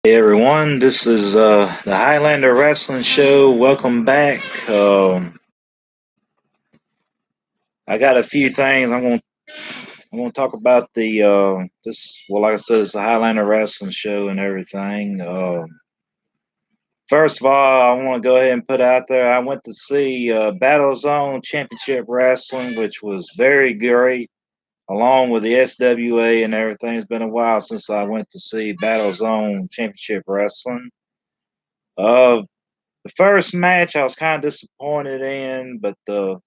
Hey everyone, this is the Highlander Wrestling Show. Welcome back. I got a few things I'm gonna talk about the this. Well, like I said, it's the Highlander Wrestling Show and everything. First of all, I want to go ahead and put out there. I went to see Battle Zone Championship Wrestling, which was very great, along with the SWA and everything. It's been a while since I went to see Battle Zone Championship Wrestling. Uh, The first match I was kind of disappointed in, but the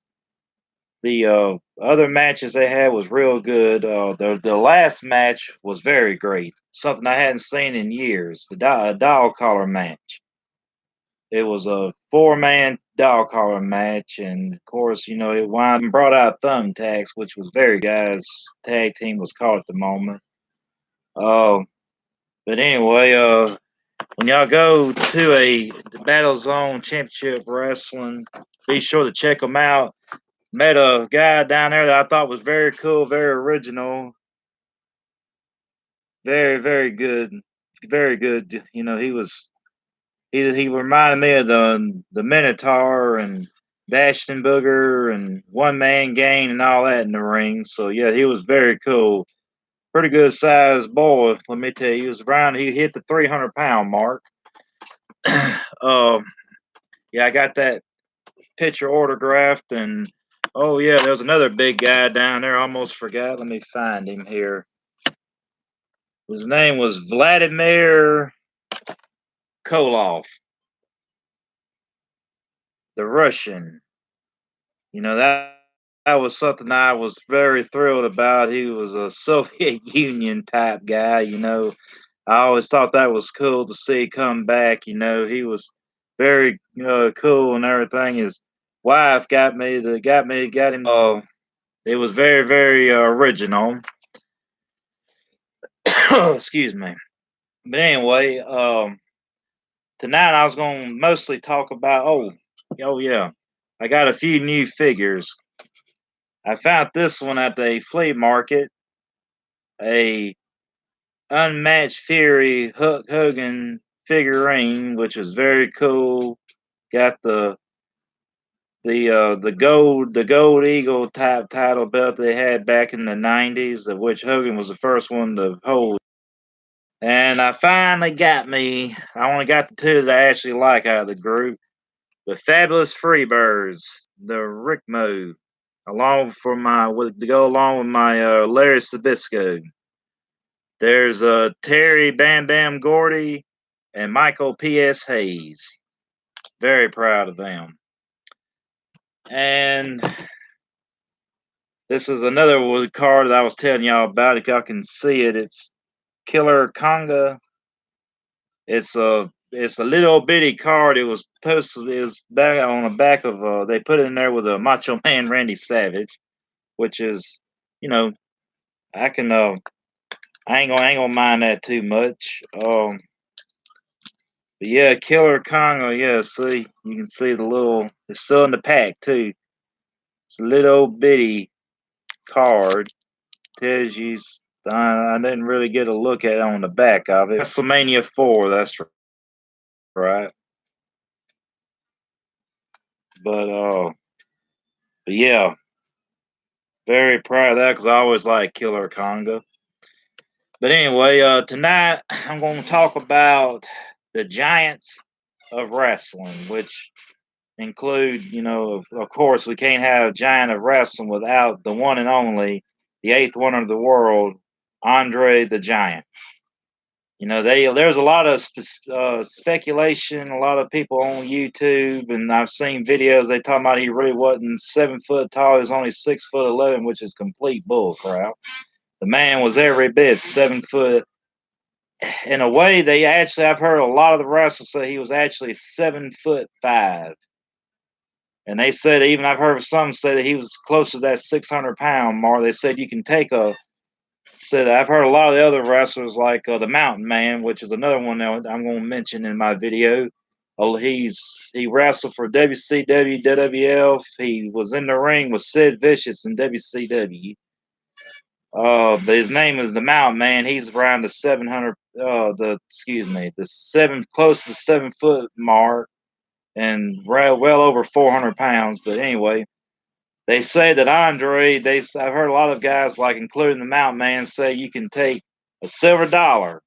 other matches they had was real good. The last match was very great, something I hadn't seen in years. A dog collar match. It was a four-man dog collar match, and of course, it wound and brought out thumbtacks, which was very guys tag team was called at the moment. Uh, but anyway, when y'all go to a Battle Zone Championship Wrestling, be sure to check them out. Met a guy down there that I thought was very cool, very original, very good, very good. He reminded me of the Minotaur and Bastion Booger and One Man Gang and all that in the ring. So yeah, he was very cool. Pretty good sized boy. Let me tell you, he was around. He hit the 300-pound mark. um, yeah, I got that picture autographed, and oh yeah, there was another big guy down there. I almost forgot. Let me find him here. His name was Vladimir Kolov, the Russian. That was something I was very thrilled about. He was a Soviet Union type guy. I always thought that was cool to see come back. He was very cool and everything. His wife got him. It was very original. Excuse me. But anyway, tonight I was going to mostly talk about. Oh yeah, I got a few new figures. I found this one at the flea market. A unmatched Fury Hulk Hogan figurine, which is very cool. Got the gold eagle type title belt they had back in the '90s, of which Hogan was the first one to hold. And I finally got me. I only got the two that I actually like out of the group. The Fabulous Freebirds, the Rick Mode, to go along with my Larry Sabisco. There's Terry Bam Bam Gordy and Michael P.S. Hayes. Very proud of them. And this is another wood card that I was telling y'all about. If y'all can see it, it's Killer Conga. It's a little bitty card. It was posted. It was back on the back of. They put it in there with a Macho Man Randy Savage, which is, you know, I can. I ain't gonna mind that too much. But yeah, Killer Congo. Yeah, see, you can see the little. It's still in the pack too. It's a little bitty card. Tells you. I didn't really get a look at it on the back of it. WrestleMania 4. That's right. But but yeah, very proud of that because I always like Killer Conga. But anyway, tonight I'm going to talk about the giants of wrestling, which include, of course, we can't have a giant of wrestling without the one and only, the eighth wonder of the world, Andre the Giant. There's a lot of speculation, a lot of people on YouTube, and I've seen videos. They talking about he really wasn't 7 foot tall; he was only 6'11", which is complete bull crap. The man was every bit 7 foot. In a way, I've heard a lot of the wrestlers say he was actually 7'5". And they said, even I've heard some say that he was close to that 600-pound mark. They said you can take a. Said I've heard a lot of the other wrestlers like the Mountain Man, which is another one that I'm going to mention in my video. He wrestled for WCW, WWF. He was in the ring with Sid Vicious in WCW. But his name is the Mountain Man. He's around the 700. The seven, close to the 7 foot mark, and well over 400 pounds. But anyway, they say that Andre. I've heard a lot of guys, like including the Mountain Man, say you can take a silver dollar,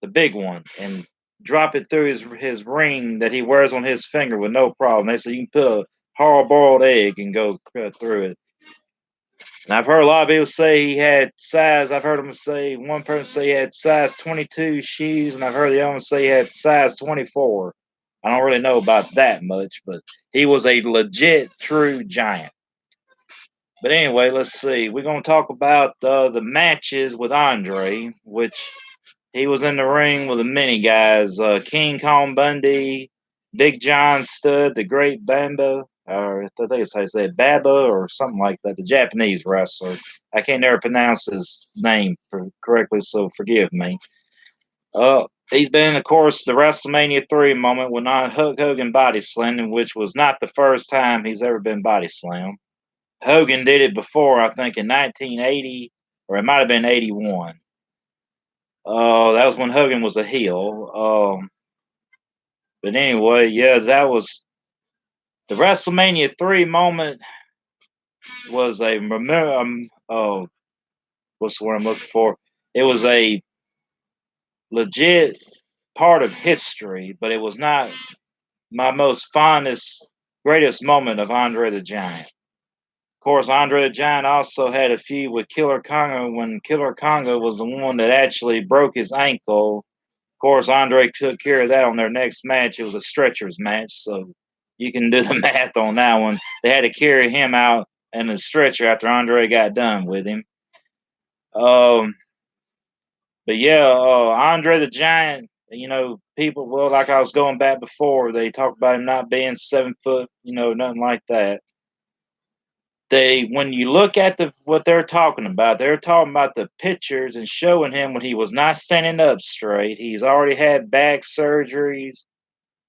the big one, and drop it through his ring that he wears on his finger with no problem. They say you can put a hard boiled egg and go cut through it. And I've heard a lot of people say he had size. I've heard them say, one person say he had size 22 shoes, and I've heard the other one say he had size 24. I don't really know about that much, but he was a legit, true giant. But anyway, let's see. We're going to talk about the matches with Andre, which he was in the ring with the many guys: King Kong Bundy, Big John Studd, the Great Bamba, or I think it's how you say it, Baba or something like that, the Japanese wrestler. I can't never pronounce his name correctly, so forgive me. He's been, of course, the WrestleMania 3 moment when Hulk Hogan body slammed, which was not the first time he's ever been body slammed. Hogan did it before, I think, in 1980, or it might have been 81. That was when Hogan was a heel. But anyway, yeah, that was the WrestleMania 3 moment. Was a what's the word I'm looking for? It was a legit part of history, but it was not my most fondest, greatest moment of Andre the Giant. Of course, Andre the Giant also had a feud with Killer Congo when Killer Congo was the one that actually broke his ankle. Of course, Andre took care of that on their next match. It was a stretchers match, so you can do the math on that one. They had to carry him out in a stretcher after Andre got done with him. Um, but yeah, Andre the Giant. People. Well, like I was going back before, they talked about him not being 7 foot. Nothing like that. When you look at what they're talking about the pictures and showing him when he was not standing up straight. He's already had back surgeries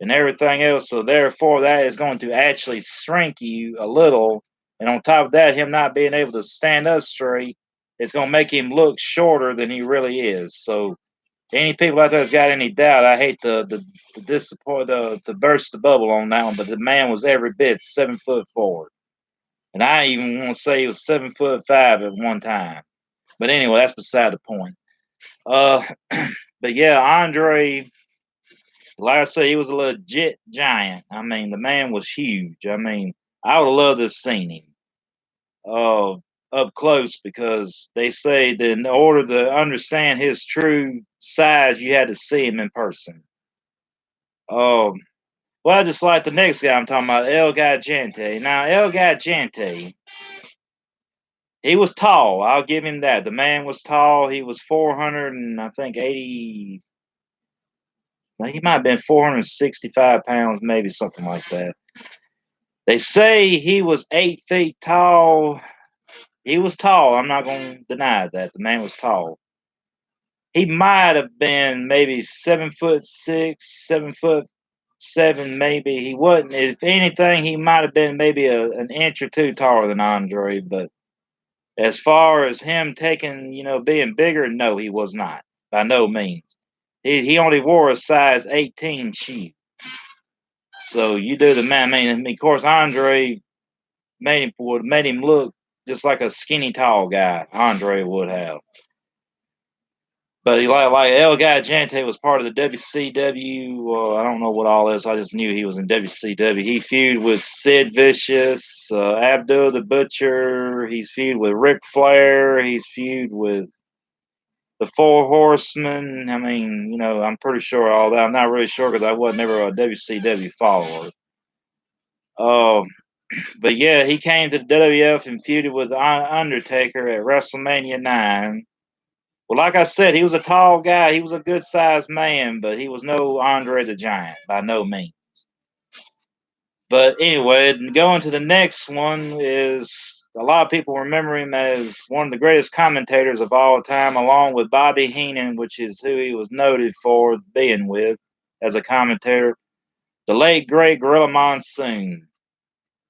and everything else. So therefore, that is going to actually shrink you a little. And on top of that, him not being able to stand up straight, it's going to make him look shorter than he really is. So any people out there that's got any doubt, I hate to disappoint to burst the bubble on that one, but the man was every bit 7 foot forward. And I even want to say he was 7 foot 5 at one time. But anyway, that's beside the point. Uh, but yeah, Andre, like I say, he was a legit giant. I mean, the man was huge. I mean, I would have loved to have seen him uh, up close because they say that in order to understand his true size, you had to see him in person. Um, well, I just like the next guy I'm talking about, El Gigante. Now, El Gigante, he was tall. I'll give him that. The man was tall. He was 400 and I think 80. He might have been 465 pounds, maybe something like that. They say he was 8 feet tall. He was tall. I'm not going to deny that. The man was tall. He might have been maybe 7 foot 6, 7 foot 7, maybe. He wasn't. If anything, he might have been maybe an inch or two taller than Andre. But as far as him taking, being bigger, no, he was not. By no means. He only wore a size 18 shoe. So you do the man. I mean, of course, Andre made him look just like a skinny tall guy. Andre would have, but he like El Gigante was part of the WCW. I don't know what all this. I just knew he was in WCW. He feuded with Sid Vicious, Abdul the Butcher. He's feuded with Ric Flair. He's feuded with the Four Horsemen. I mean, I'm pretty sure all that. I'm not really sure because I wasn't ever a WCW follower. Um, But yeah, he came to the WWF and feuded with Undertaker at WrestleMania 9. Well, like I said, he was a tall guy. He was a good sized man, but he was no Andre the Giant by no means. But anyway, going to the next one is a lot of people remember him as one of the greatest commentators of all time, along with Bobby Heenan, which is who he was noted for being with as a commentator. The late great Gorilla Monsoon.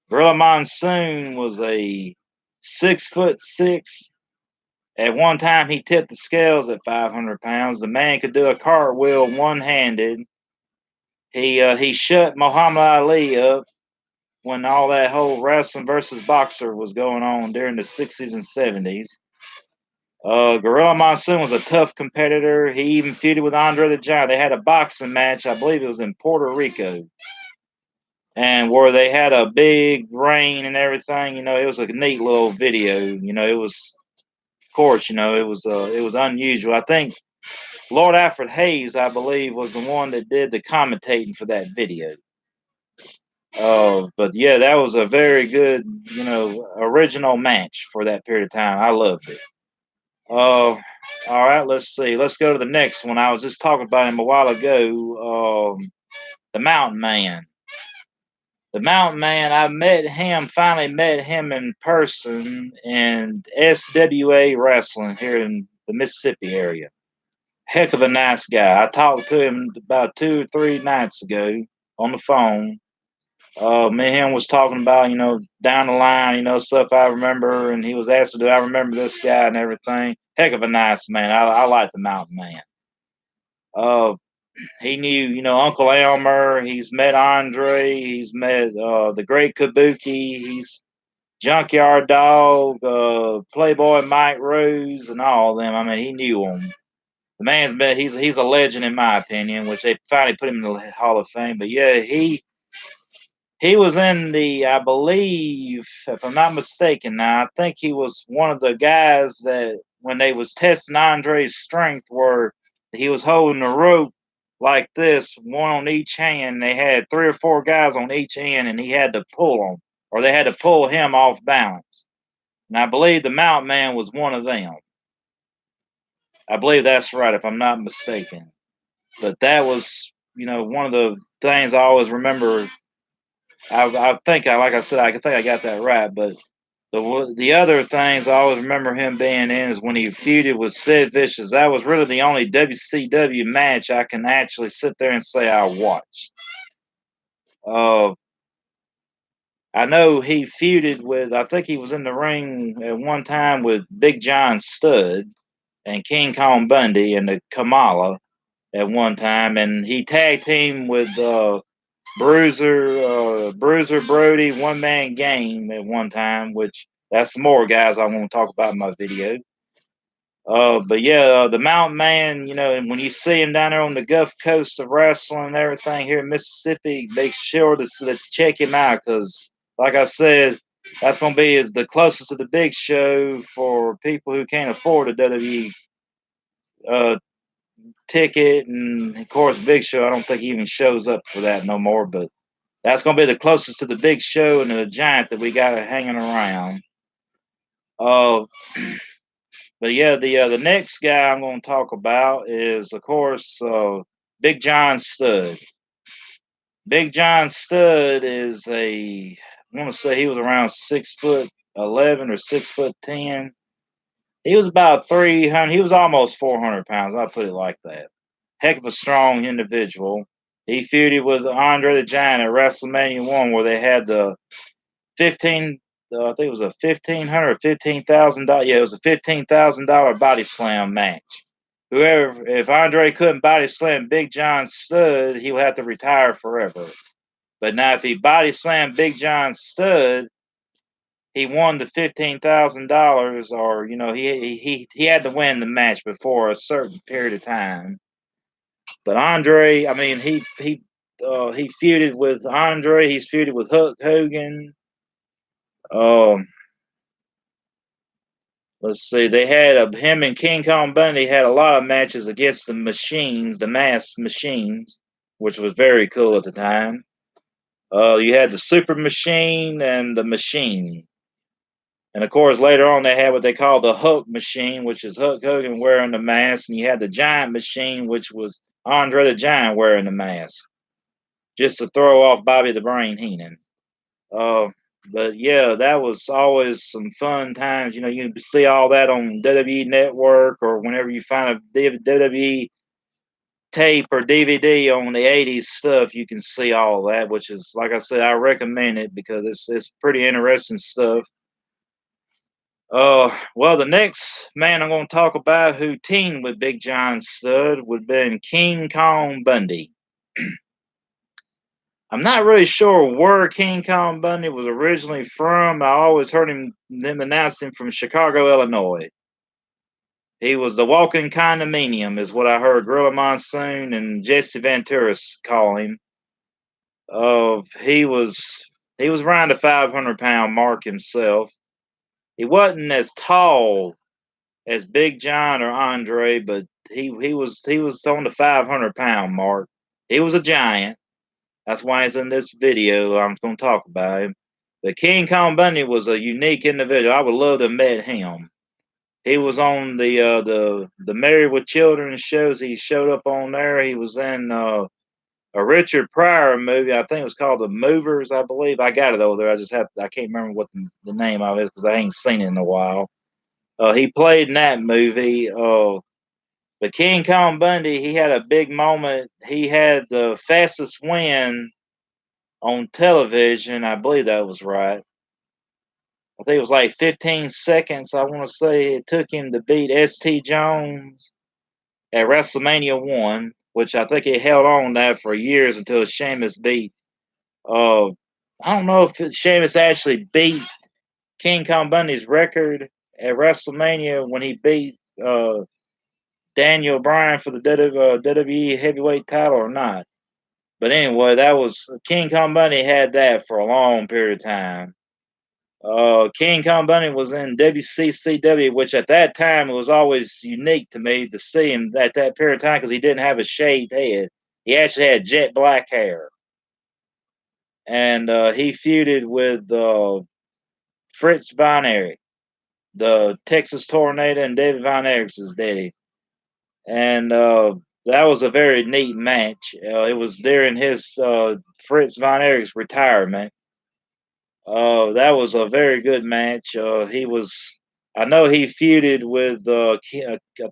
Gorilla Monsoon was a 6 foot 6 At one time, he tipped the scales at 500 pounds. The man could do a cartwheel one-handed. He shut Muhammad Ali up when all that whole wrestling versus boxer was going on during the 60s and 70s. Gorilla Monsoon was a tough competitor. He even feuded with Andre the Giant. They had a boxing match, I believe it was in Puerto Rico, and where they had a big rain and everything. It was a neat little video. It was, of course, it was unusual. I think Lord Alfred Hayes, I believe, was the one that did the commentating for that video. But yeah, that was a very good, original match for that period of time. I loved it. All right, let's see. Let's go to the next one. I was just talking about him a while ago. The Mountain Man. The Mountain Man, I met him, finally met him in person in SWA Wrestling here in the Mississippi area. Heck of a nice guy. I talked to him about 2 or 3 nights ago on the phone. Me and him was talking about, down the line, stuff I remember, and he was asking, do I remember this guy and everything? Heck of a nice man. I like the Mountain Man. Uh, he knew, Uncle Elmer. He's met Andre. He's met the Great Kabuki. He's Junkyard Dog, Playboy Mike Rose, and all of them. I mean, he knew them. The man's been he's a legend in my opinion, which they finally put him in the Hall of Fame. But yeah, he was in the, I believe, if I'm not mistaken, now I think he was one of the guys that when they was testing Andre's strength, where he was holding the rope like this, one on each hand. They had 3 or 4 guys on each end, and he had to pull them, or they had to pull him off balance. And I believe the Mountain Man was one of them. I believe that's right, if I'm not mistaken. But that was, one of the things I always remember. I think like I said, I think I got that right. But the other things I always remember him being in is when he feuded with Sid Vicious. That was really the only WCW match I can actually sit there and say I watched. Uh, I know he feuded with. I think he was in the ring at one time with Big John Studd and King Kong Bundy and the Kamala at one time, and he tag teamed with Bruiser Brody, One Man Game at one time, which that's more guys I want to talk about in my video. But yeah, the Mountain Man, and when you see him down there on the Gulf Coast of wrestling and everything here in Mississippi, make sure to check him out because, like I said, that's going to be the closest to the big show for people who can't afford a WWE uh, ticket. And of course, Big Show, I don't think he even shows up for that no more, but that's going to be the closest to the Big Show and the Giant that we got hanging around. Uh, but yeah, the next guy I'm going to talk about is, of course, Big John Studd. Big John Studd is I want to say he was around 6'11" or 6'10". He was about 300. He was almost 400 pounds. I'll put it like that. Heck of a strong individual. He feuded with Andre the Giant at WrestleMania 1, where they had the 15. I think it was a $1,500 or $15,000. Yeah, it was a $15,000 body slam match. Whoever, if Andre couldn't body slam Big John Studd, he would have to retire forever. But now, if he body slammed Big John Studd, he won the $15,000, or he had to win the match before a certain period of time. But Andre, I mean, he feuded with Andre. He's feuded with Hulk Hogan. Um, let's see. They had him and King Kong Bundy had a lot of matches against the machines, the masked machines, which was very cool at the time. You had the Super Machine and the Machine. And of course, later on, they had what they call the Hulk Machine, which is Hulk Hogan wearing the mask. And you had the Giant Machine, which was Andre the Giant wearing the mask, just to throw off Bobby the Brain Heenan. Uh, but yeah, that was always some fun times. You see all that on WWE Network, or whenever you find a WWE tape or DVD on the '80s stuff, you can see all that. Which is, like I said, I recommend it because it's pretty interesting stuff. Well, the next man I'm going to talk about who teamed with Big John Studd would have been King Kong Bundy. I'm not really sure where King Kong Bundy was originally from. I always heard them announce him from Chicago, Illinois. He was the walking condominium, is what I heard Gorilla Monsoon and Jesse Ventura call him. He was around the 500-pound mark himself. He wasn't as tall as Big John or Andre, but he was on the 500-pound mark. He was a giant. That's why he's in this video. I'm going to talk about him. But King Kong Bundy was a unique individual. I would love to have met him. He was on the Married with Children shows. He showed up on there. He was in a Richard Pryor movie. I think it was called The Movers. I believe I got it over there. I can't remember what the name of it is because I ain't seen it in a while. He played in that movie. But King Kong Bundy, he had a big moment. He had the fastest win on television. I believe that was right. I think it was like 15 seconds. I want to say it took him to beat St. Jones at WrestleMania 1, which I think he held on that for years until Sheamus beat. Uh, I don't know if Sheamus actually beat King Kong Bundy's record at WrestleMania when he beat Daniel Bryan for the WWE Heavyweight title or not. But anyway, that was King Kong Bundy had that for a long period of time. King Kong Bundy was in WCCW, which at that time it was always unique to me to see him at that period of time because he didn't have a shaved head. He actually had jet black hair, and he feuded with Fritz Von Erich, the Texas Tornado, and David Von Erich's daddy. And that was a very neat match. It was during his Fritz Von Erich's retirement. That was a very good match. I know he feuded with, I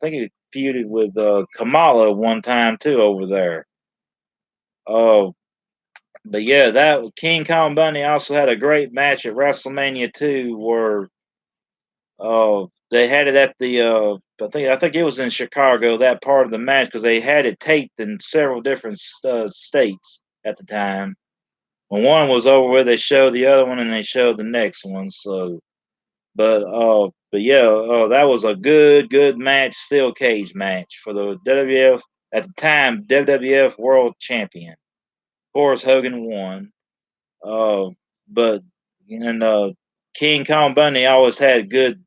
think he feuded with Kamala one time too over there. Uh, but yeah, that King Kong Bundy also had a great match at WrestleMania 2 where they had it at the I think it was in Chicago, that part of the match, because they had it taped in several different states at the time. When one was over with, they showed the other one and they showed the next one. So, but yeah, that was a good match, steel cage match for the WWF at the time WWF World Champion. Of course, Hogan won. Uh, but and King Kong Bundy always had good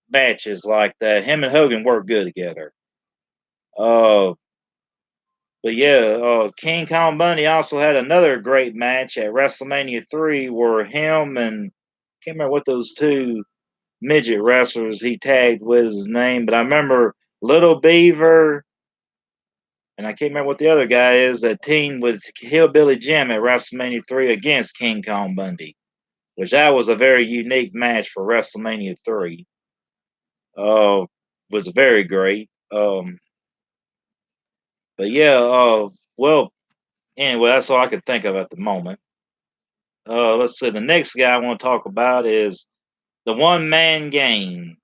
matches like that. Him and Hogan worked good together. Uh, but yeah, King Kong Bundy also had another great match at WrestleMania 3 where him and can't remember what those two midget wrestlers he tagged with his name, but I remember Little Beaver and I can't remember what the other guy is that teamed with Hillbilly Jim at WrestleMania 3 against King Kong Bundy, which that was a very unique match for WrestleMania 3. Uh, was very great. But yeah, well, anyway, that's all I could think of at the moment. Let's see. The next guy I want to talk about is the One Man Gang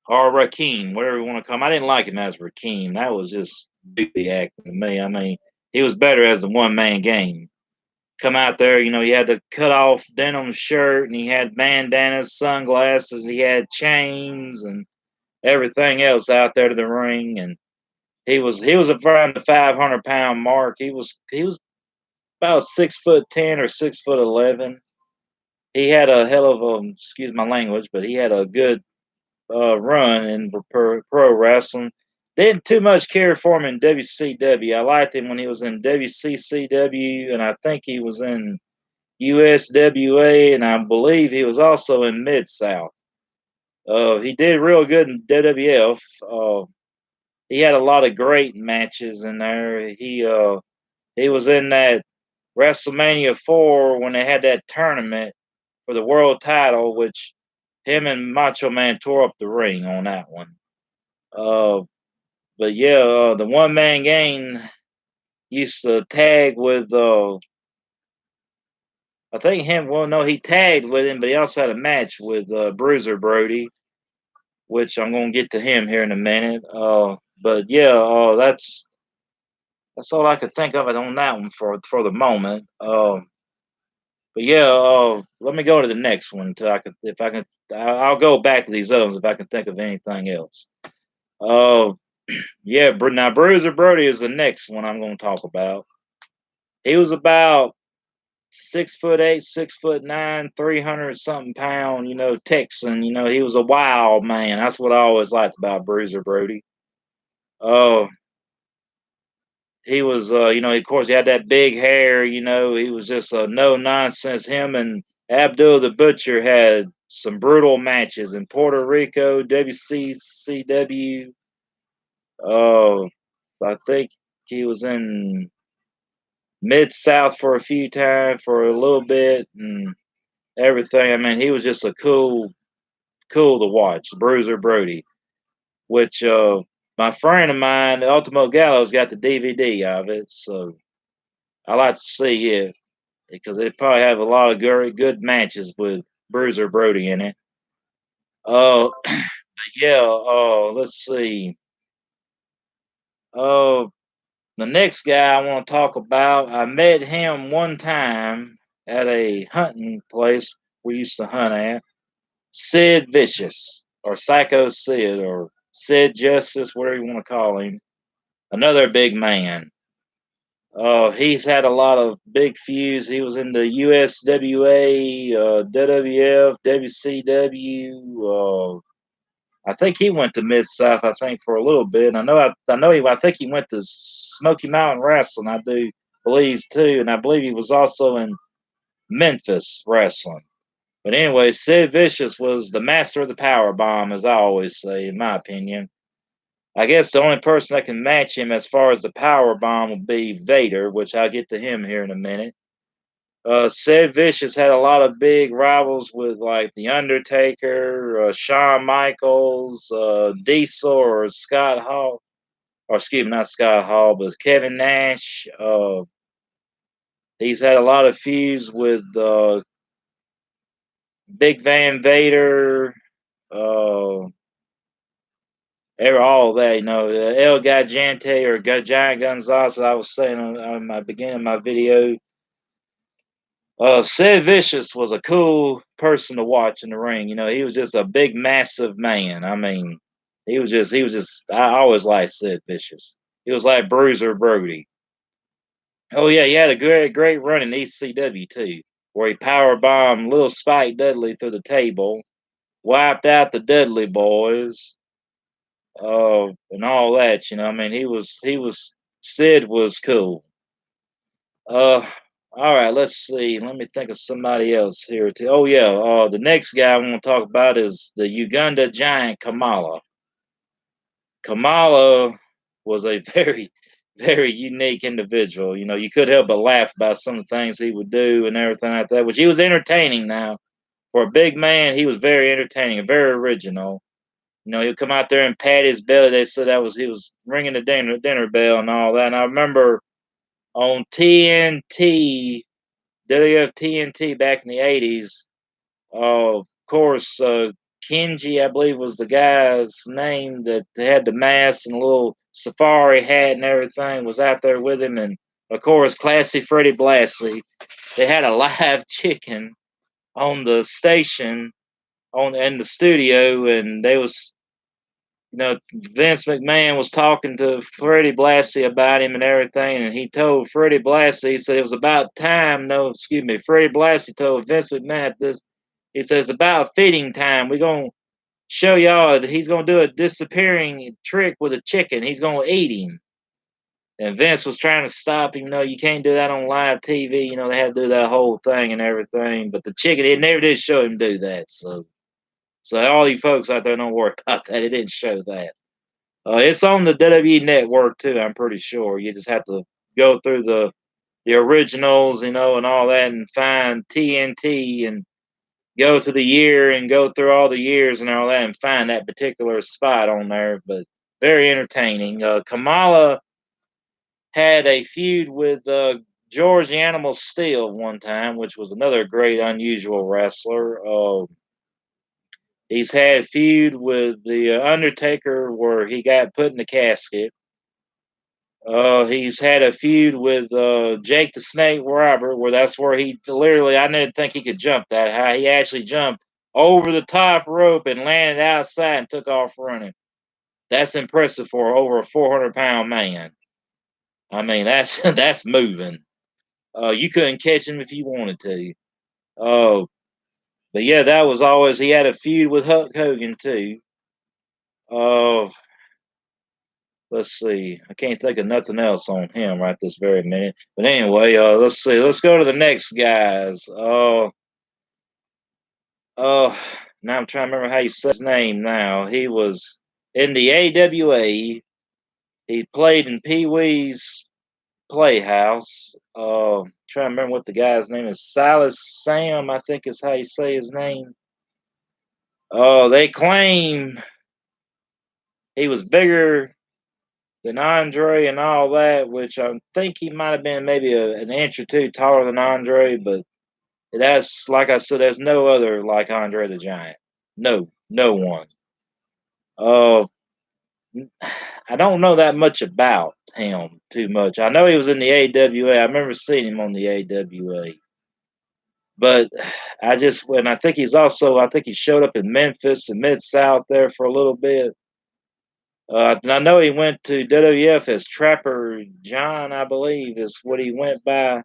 or Rakim, whatever you want to call him. I didn't like him as Rakim. That was just goofy acting to me. I mean, he was better as the One Man Gang. Come out there, he had the cut off denim shirt and he had bandanas, sunglasses, he had chains and everything else out there to the ring. And he was around the 500-pound mark. He was about 6'10" or 6'11". He had a hell of a excuse my language, but he had a good run in pro wrestling. Didn't too much care for him in WCW. I liked him when he was in WCCW, and I think he was in USWA, and I believe he was also in Mid South. He did real good in WWF. He had a lot of great matches in there. He was in that WrestleMania 4 when they had that tournament for the world title, which him and Macho Man tore up the ring on that one. Uh, but yeah, the One Man Gang used to tag with, I think him. Well, no, he tagged with him, but he also had a match with Bruiser Brody. which I'm gonna get to him here in a minute. But yeah, that's all I could think of it on that one for the moment. But yeah, let me go to the next one until I can, if I can, I'll go back to these other ones if I can think of anything else. Uh, yeah, now Bruiser Brody is the next one I'm going to talk about. He was about 6'8", 6'9", 300 something pound, Texan. He was a wild man. That's what I always liked about Bruiser Brody. Uh, he was, of course, he had that big hair. He was just a no nonsense. Him and Abdul the Butcher had some brutal matches in Puerto Rico, WCCW. Uh, I think he was in Mid South for a few times for a little bit and everything. I mean, he was just a cool to watch, Bruiser Brody. Which my friend of mine, Ultimo Gallows, got the DVD of it, so I like to see it because they probably have a lot of good matches with Bruiser Brody in it. Yeah. Let's see. Uh, the next guy I want to talk about, I met him one time at a hunting place we used to hunt at. Sid Vicious, or Psycho Sid, or Sid Justice, whatever you want to call him. Another big man. He's had a lot of big feuds. He was in the USWA, WWF, WCW. I think he went to Mid South. I think for a little bit. I know he. I think he went to Smoky Mountain Wrestling. I do believe too, and I believe he was also in Memphis Wrestling. But anyway, Sid Vicious was the master of the power bomb, as I always say, in my opinion. I guess the only person that can match him as far as the power bomb would be Vader, which I'll get to him here in a minute. Sid Vicious had a lot of big rivals with like The Undertaker, Shawn Michaels, Diesel, or Scott Hall, or excuse me, not Scott Hall, but Kevin Nash. He's had a lot of feuds with Big Van Vader, uh, all of that, El Gigante or Giant Gonzalez, I was saying on my beginning of my video. Sid Vicious was a cool person to watch in the ring. He was just a big, massive man. I mean, I always liked Sid Vicious. He was like Bruiser Brody. Oh yeah, he had a great run in ECW too, where he power bombed Little Spike Dudley through the table, wiped out the Dudley Boys, and all that. I mean, Sid was cool. Uh, all right, let's see. Let me think of somebody else here. Oh yeah, the next guy I want to talk about is the Uganda Giant Kamala. Kamala was a very unique individual. You could help but laugh about some of the things he would do and everything like that. Which he was entertaining. Now, for a big man, he was very entertaining and very original. He'd come out there and pat his belly. They said he was ringing the dinner bell and all that. And I remember on TNT, WFTNT back in the 80s. Of course, Kenji, I believe, was the guy's name that had the mask and a little safari hat and everything, was out there with him. And of course, Classy Freddie Blassie. They had a live chicken on the station in the studio, and they was Vince McMahon was talking to Freddie Blassie about him and everything, and he told Freddie Blassie, he said it was about time. No, excuse me, Freddie Blassie told Vince McMahon this. He says about feeding time. We're gonna show y'all. He's gonna do a disappearing trick with a chicken. He's gonna eat him. And Vince was trying to stop him. No, you can't do that on live TV. They had to do that whole thing and everything. But the chicken, it never did show him do that. So all you folks out there, don't worry about that. It didn't show that. It's on the WWE Network too. I'm pretty sure. You just have to go through the originals, and all that, and find TNT, and go to the year and go through all the years and all that, and find that particular spot on there. But very entertaining. Kamala had a feud with George the Animal Steel one time, which was another great, unusual wrestler. He's had feud with the Undertaker where he got put in the casket. He's had a feud with Jake the Snake Robert, where that's where he literally, I didn't think he could jump that high. He actually jumped over the top rope and landed outside and took off running. That's impressive for over a 400-pound man. I mean, that's that's moving. You couldn't catch him if you wanted to. Uh, but yeah, that was always, he had a feud with Hulk Hogan too. Uh, let's see. I can't think of nothing else on him right this very minute. But anyway, let's see. Let's go to the next guys. Uh, now I'm trying to remember how you say his name. Now he was in the AWA. He played in Pee Wee's Playhouse. Trying to remember what the guy's name is. Silas Sam, I think is how you say his name. They claim he was bigger than Andre and all that, which I think he might have been maybe an inch or two taller than Andre, but that's, like I said, there's no other like Andre the Giant. No, no one. Uh, I don't know that much about him too much. I know he was in the AWA. I remember seeing him on the AWA. But and I think I think he showed up in Memphis and Mid South there for a little bit. And I know he went to WWF as Trapper John, I believe, is what he went by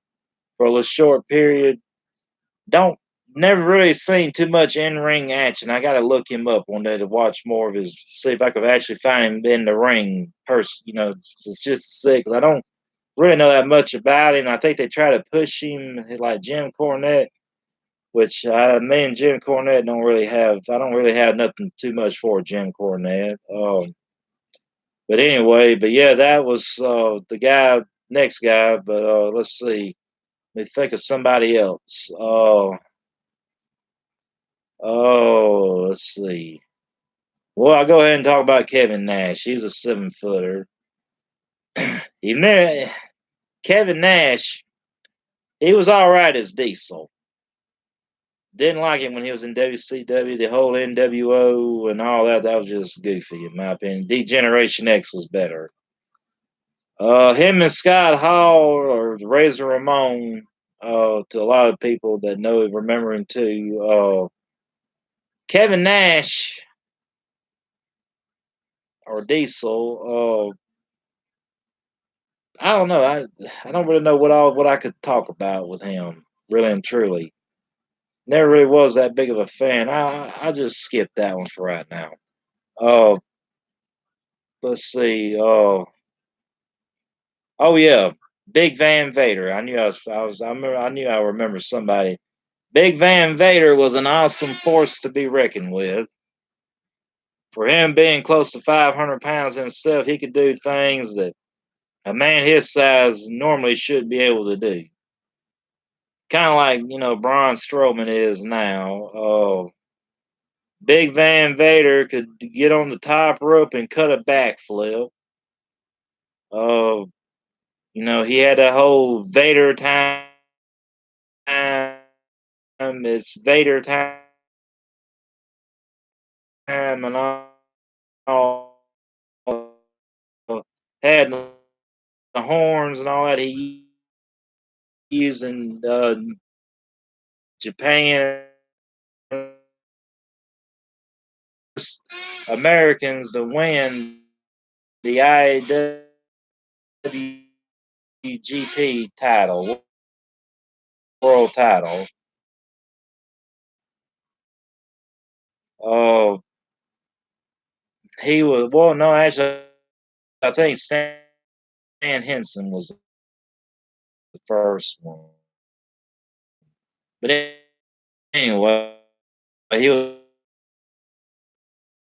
for a little short period. Don't Never really seen too much in ring action. I got to look him up one day to watch more of his. See if I could actually find him in the ring person. It's just sick. I don't really know that much about him. I think they try to push him like Jim Cornette, which me and Jim Cornette don't really have. I don't really have nothing too much for Jim Cornette. But anyway, but yeah, that was the guy, next guy. But let's see. Let me think of somebody else. Let's see. Well, I'll go ahead and talk about Kevin Nash. He's a 7-footer. He married Kevin Nash. He was all right as Diesel. Didn't like him when he was in WCW. The whole NWO and all that. That was just goofy, in my opinion. D-Generation X was better. Him and Scott Hall or Razor Ramon, to a lot of people that know him, remembering too. Kevin Nash or Diesel. I don't know. I don't really know what I could talk about with him, really and truly. Never really was that big of a fan. I just skip that one for right now. Uh, let's see. Oh yeah, Big Van Vader. I remember somebody. Big Van Vader was an awesome force to be reckoned with. For him being close to 500 pounds himself, he could do things that a man his size normally shouldn't be able to do. Kind of like, Braun Strowman is now. Big Van Vader could get on the top rope and cut a backflip. Uh, he had a whole Vader time. It's Vader time and all. Had the horns and all that he used in Japan. Americans to win the IWGP title, world title. Uh, he was, well, no, actually, I think Stan Henson was the first one. But anyway, he was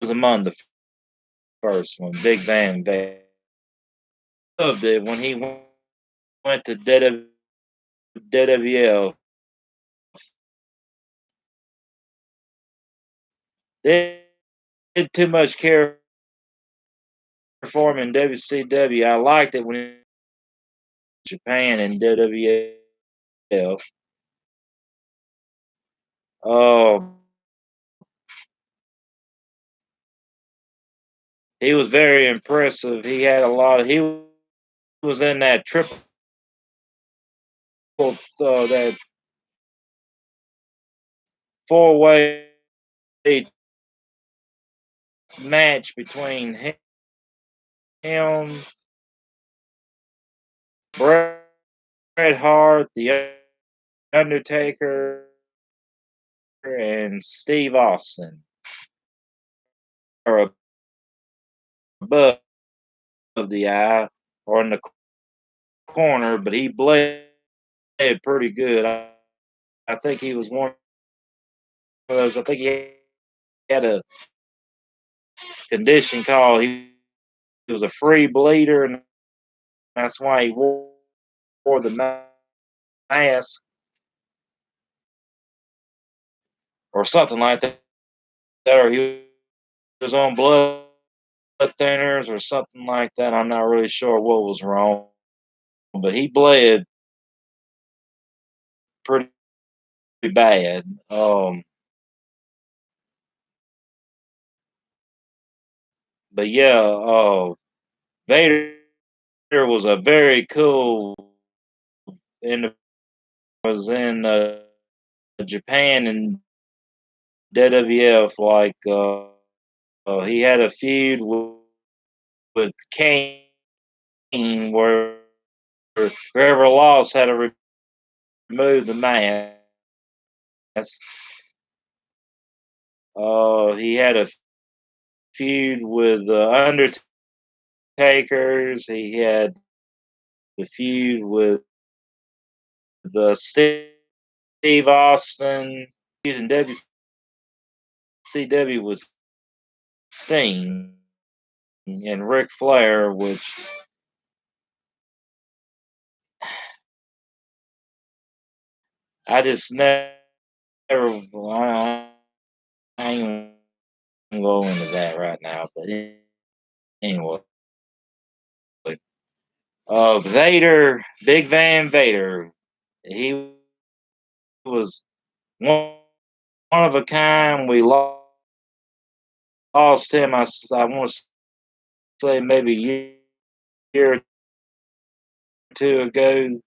among the first one, Big Van Vader. Loved it when he went to WWL. They did too much care for him in WCW. I liked it when he was in Japan and WWL. Oh, He was very impressive. He had a lot of. He was in that triple that four-way match between him, Bret Hart, the Undertaker, and Steve Austin. Or above the eye or in the corner, but he bled pretty good. I think he was one of those. I think he had a condition called he was a free bleeder, and that's why he wore the mask or something like that, or he was on blood thinners or something like that. I'm not really sure what was wrong, but he bled pretty bad. But yeah, Vader was a very cool and was in Japan and WWF. Like he had a feud with Kane, where whoever lost had to remove the mask. He had a feud with Undertakers. He had the feud with the Steve Austin. Using WCW was Sting and Ric Flair, which I just never. I ain't gonna go into that right now, but anyway, Vader, Big Van Vader, he was one of a kind. We lost him. I want to say maybe a year or two ago.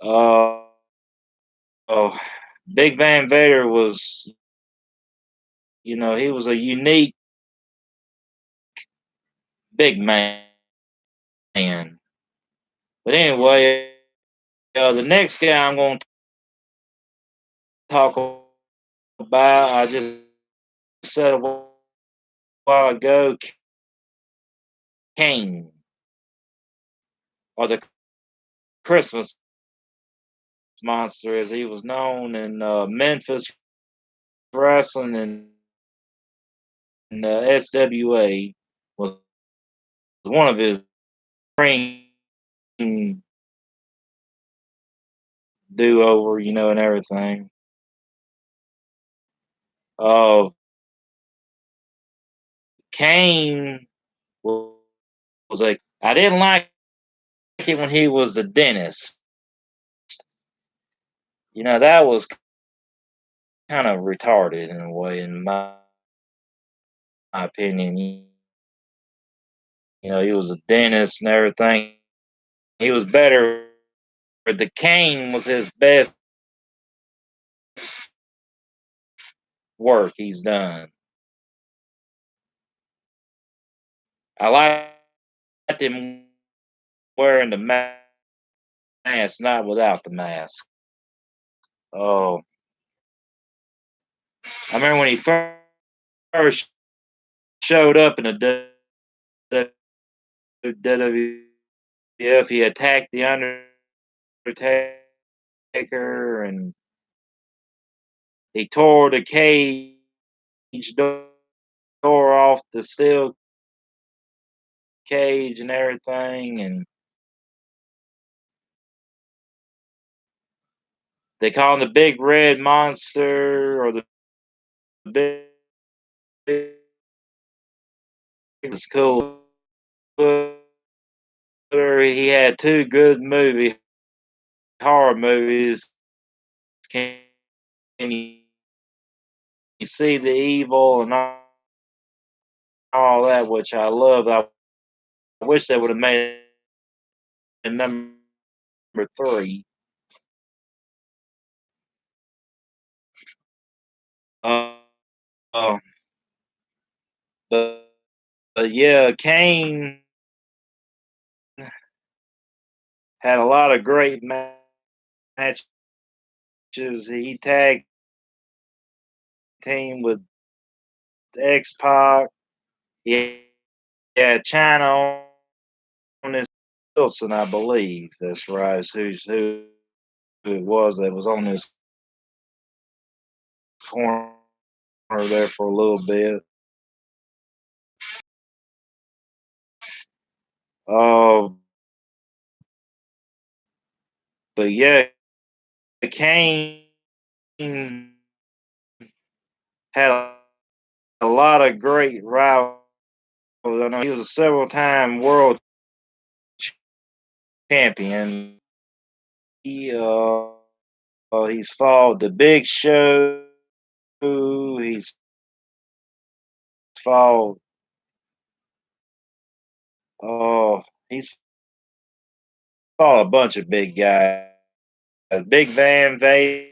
Uh, oh, Big Van Vader was, he was a unique big man. But anyway, the next guy I'm going to talk about, I just said a while ago, Kane, or the Christmas Monster, as he was known in Memphis wrestling and SWA, was one of his ring do over, and everything. Uh, Kane was like, I didn't like it when he was the dentist. That was kind of retarded in a way, in my opinion. He was a dentist and everything. He was better, but the Kane was his best work he's done. I liked him wearing the mask, not without the mask. Oh, I remember when he first showed up in the WWF, he attacked the Undertaker, and he tore the cage door off the steel cage and everything, and they call him the Big Red Monster or the Big. It's cool. He had two good horror movies. Can you see the evil and all that, which I love. I wish they would have made it number 3. Uh, uh, but, but yeah, Kane had a lot of great matches. He tag team with X Pac. Yeah, China on this Wilson, I believe. That's right. Who it was that was on this corner there for a little bit. Uh, but yeah, Kane had a lot of great rivals. I know he was a several-time world champion. He's fought the Big Show. He's fought. He's fought a bunch of big guys. Big Van Vader,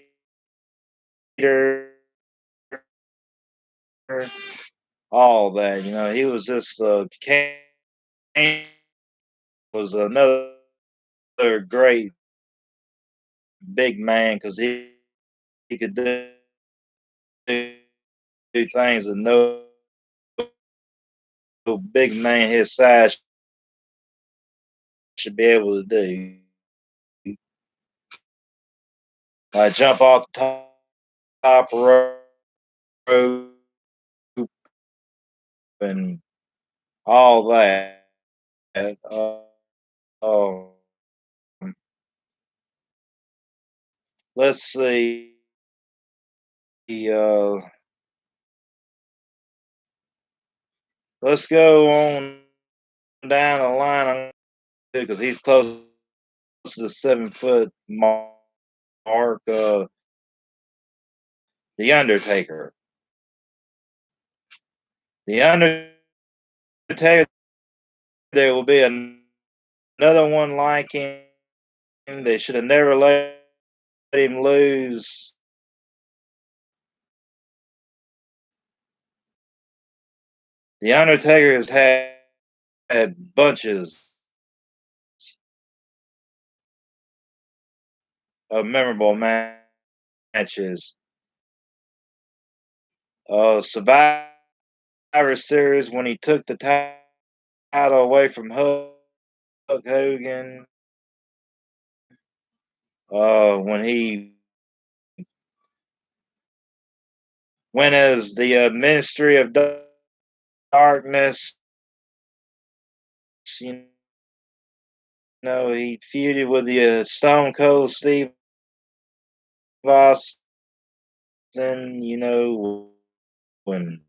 all that. You know, he was just Kane was another great big man because he could do things that no big man his size should be able to do. Like jump off the top rope and all that. Um, let's see. Uh, let's go on down the line because he's close to the 7 foot mark. The Undertaker. The Undertaker. There will be another one like him. They should have never let him lose. The Undertaker has had bunches of memorable matches. Survivor Series when he took the title away from Hulk Hogan. When he went as the Ministry of Darkness, you he feuded with the Stone Cold Steve Austin. When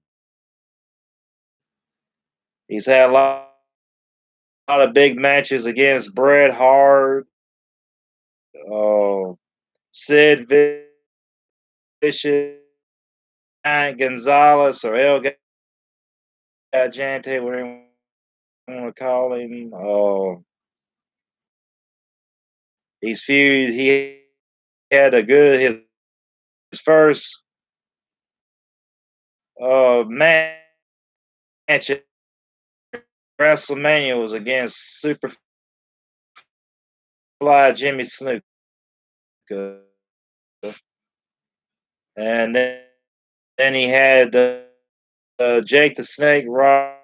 he's had lot of big matches against Bret Hart, uh, Sid Vicious, Gonzalez, or El Gigante, whatever you want to call him. He's feud. He had a good his first match at WrestleMania was against Superfly Jimmy Snuka, and then he had Jake the Snake Robber.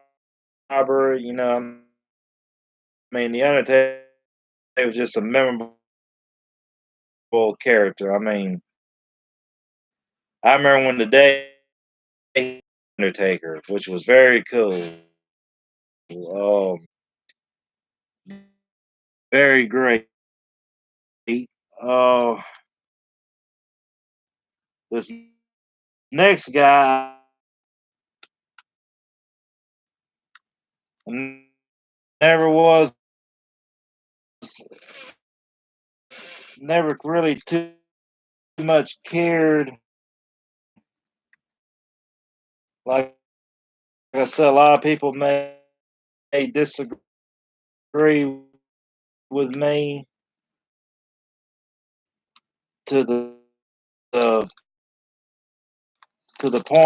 The Undertaker was just a memorable character. I remember when the day Undertaker, which was very cool. Very great. Uh, this next guy never was, never really too much cared like I said, a lot of people may disagree with me to the to the point